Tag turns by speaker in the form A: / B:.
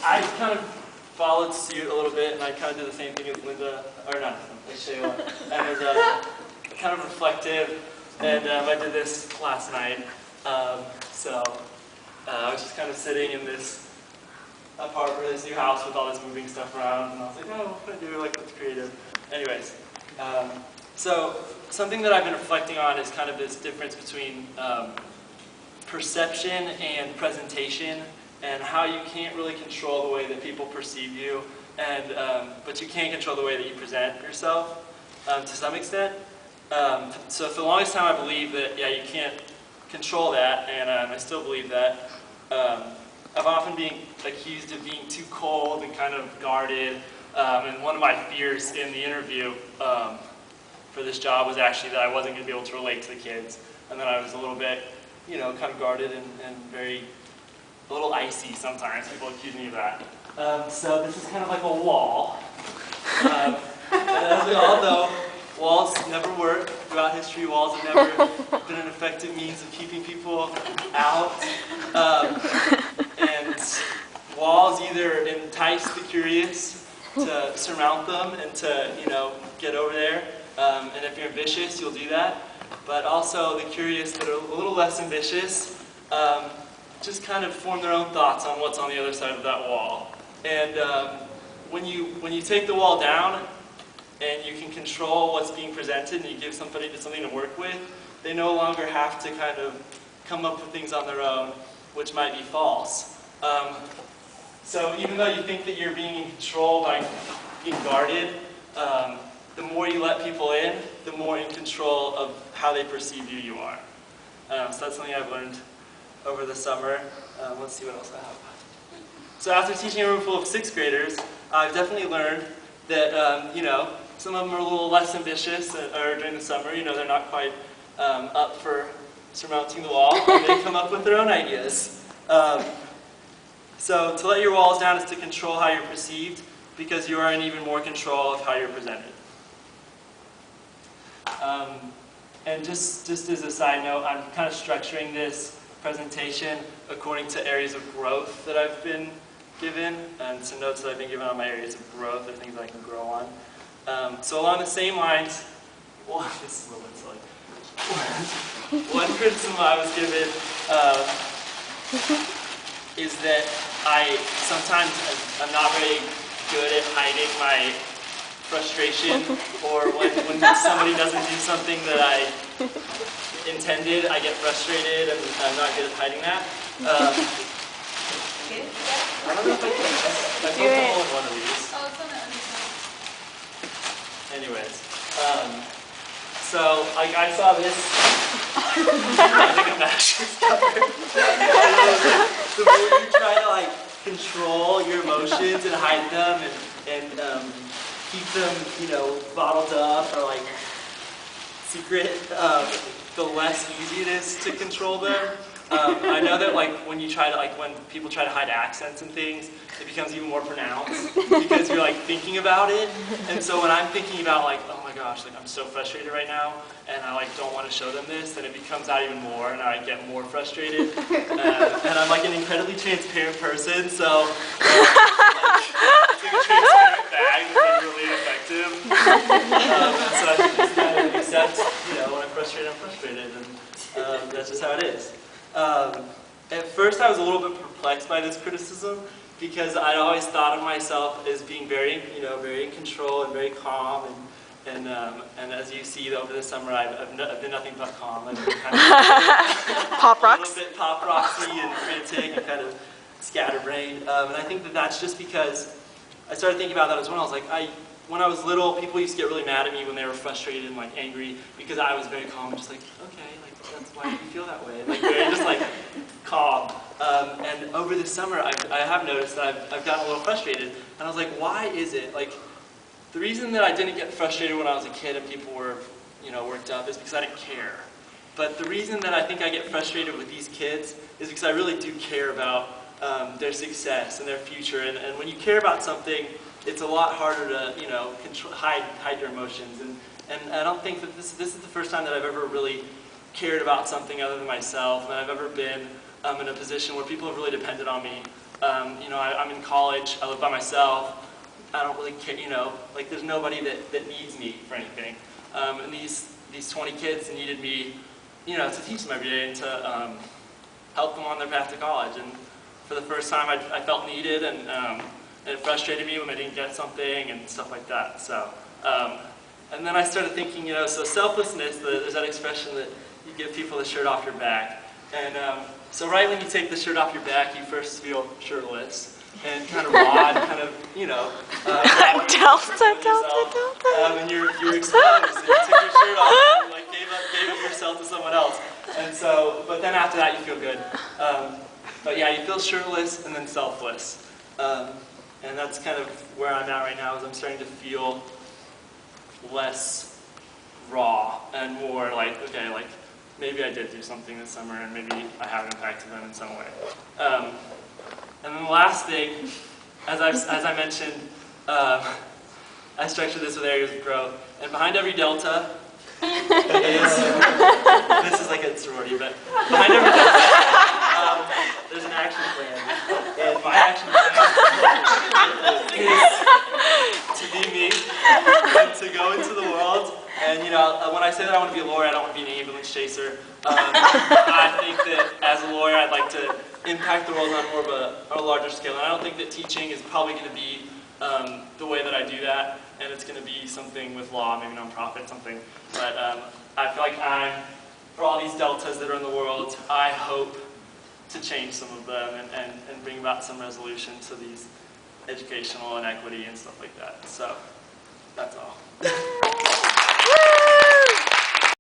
A: I kind of followed suit a little bit, and I kind of did the same thing as Linda, or not, like Shayla, and was kind of reflective, and I did this last night. I was just kind of sitting in this apartment, this new house with all this moving stuff around, and I was like, oh, what can I do, like, what's creative? Anyways, so something that I've been reflecting on is kind of this difference between perception and presentation, and how you can't really control the way that people perceive you, and but you can control the way that you present yourself to some extent. So for the longest time I believed that, yeah, you can't control that, and I still believe that. I've often been accused of being too cold and kind of guarded, and one of my fears in the interview for this job was actually that I wasn't going to be able to relate to the kids, and that I was a little bit, you know, kind of guarded and a little icy sometimes. People accuse me of that. So this is kind of like a wall. And as we all know, walls never work. Throughout history, walls have never been an effective means of keeping people out. And walls either entice the curious to surmount them and to, you know, get over there. And if you're ambitious, you'll do that. But also the curious that are a little less ambitious just kind of form their own thoughts on what's on the other side of that wall. And when you take the wall down and you can control what's being presented and you give somebody something to work with, they no longer have to kind of come up with things on their own, which might be false. So even though you think that you're being in control by being guarded, the more you let people in, the more in control of how they perceive you are. So that's something I've learned over the summer. Let's see what else I have. So after teaching a room full of 6th graders, I've definitely learned that, you know, some of them are a little less ambitious, or during the summer, you know, they're not quite up for surmounting the wall, and they come up with their own ideas. So to let your walls down is to control how you're perceived, because you are in even more control of how you're presented. And just as a side note, I'm kind of structuring this presentation according to areas of growth that I've been given, and some notes that I've been given on my areas of growth, or things that I can grow on. So along the same lines, well, this is a little bit silly. One criticism I was given is that sometimes I'm not very good at hiding my frustration, or when somebody doesn't do something that I intended, I get frustrated, and I'm not good at hiding that. I don't know if I can. I broke the hole in one of these.
B: Oh, it's on the other side.
A: Anyways, so I saw this. I think I'm actually covered. The more you try to control your emotions and hide them and keep them, you know, bottled up or secret, the less easy it is to control them. I know that when you try to when people try to hide accents and things, it becomes even more pronounced because you're thinking about it. And so when I'm thinking about oh my gosh, I'm so frustrated right now, and I don't want to show them this, then it becomes out even more, and I get more frustrated. And I'm an incredibly transparent person, so it's like a transparent bag that's really effective. So I just kind of accept, you know, when I'm frustrated, and that's just how it is. At first I was a little bit perplexed by this criticism because I'd always thought of myself as being very, you know, very in control and very calm, and as you see over the summer I've been nothing but calm. I've been kind of
C: pop rocks?
A: A little bit pop roxy and frantic and kind of scatterbrained, and I think that that's just because I started thinking about that as well. I was when I was little, people used to get really mad at me when they were frustrated and angry because I was very calm and just okay, that's why you feel that way, and very just calm. And over the summer, I have noticed that I've gotten a little frustrated, and I was why is it the reason that I didn't get frustrated when I was a kid and people were, you know, worked up is because I didn't care. But the reason that I think I get frustrated with these kids is because I really do care about their success and their future. And when you care about something, it's a lot harder to, you know, hide your emotions. And I don't think that this is the first time that I've ever really cared about something other than myself, and I've ever been in a position where people have really depended on me I'm in college, I live by myself, I don't really care, like there's nobody that needs me for anything. And these 20 kids needed me, to teach them every day and to help them on their path to college. And for the first time, I felt needed, and it frustrated me when I didn't get something and stuff like that. So, and then I started thinking, so selflessness, there's that expression that you give people the shirt off your back. And so right when you take the shirt off your back, you first feel shirtless and kind of raw and kind of, and you're exposed, and you took your shirt off and you gave up yourself to someone else. And so, but then after that you feel good. But yeah, you feel shirtless and then selfless. And that's kind of where I'm at right now, is I'm starting to feel less raw and more like, okay, like maybe I did do something this summer and maybe I have impacted them in some way. And then the last thing, as I mentioned, I structured this with areas of growth. And behind every delta is, this is like a sorority, but behind every delta, there's an action plan. And my action plan is to be me and to go into the world. And when I say that I want to be a lawyer, I don't want to be an ambulance chaser. I think that as a lawyer, I'd like to impact the world on more of a larger scale. And I don't think that teaching is probably going to be the way that I do that. And it's going to be something with law, maybe nonprofit, something. But I feel like for all these deltas that are in the world, I hope to change some of them and bring about some resolution to these educational inequity and stuff like that. So that's all.